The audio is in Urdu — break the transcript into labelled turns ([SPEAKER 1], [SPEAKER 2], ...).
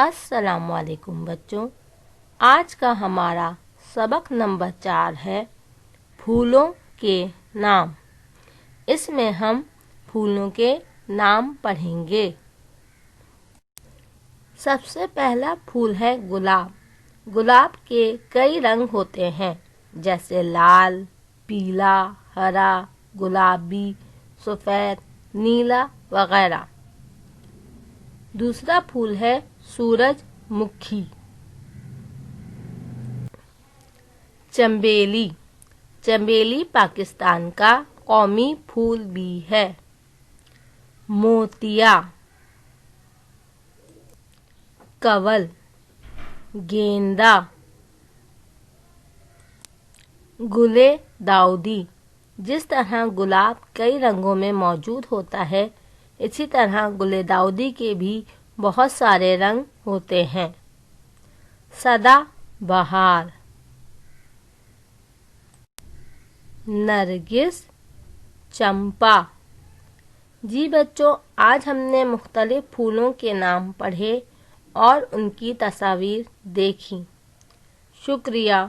[SPEAKER 1] السلام علیکم بچوں، آج کا ہمارا سبق نمبر 4 ہے پھولوں کے نام۔ اس میں ہم پھولوں کے نام پڑھیں گے۔ سب سے پہلا پھول ہے گلاب۔ گلاب کے کئی رنگ ہوتے ہیں، جیسے لال، پیلا، ہرا، گلابی، سفید، نیلا وغیرہ۔ دوسرا پھول ہے سورج مکھی۔ چنبیلی۔ چنبیلی پاکستان کا قومی پھول بھی ہے۔ موتیا، کنول، گیندا، گل داؤدی۔ جس طرح گلاب کئی رنگوں میں موجود ہوتا ہے، اسی طرح گل داؤدی کے بھی بہت سارے رنگ ہوتے ہیں۔ سدا بہار، نرگس، چمپا۔ جی بچوں، آج ہم نے مختلف پھولوں کے نام پڑھے اور ان کی تصاویر دیکھی۔ شکریہ۔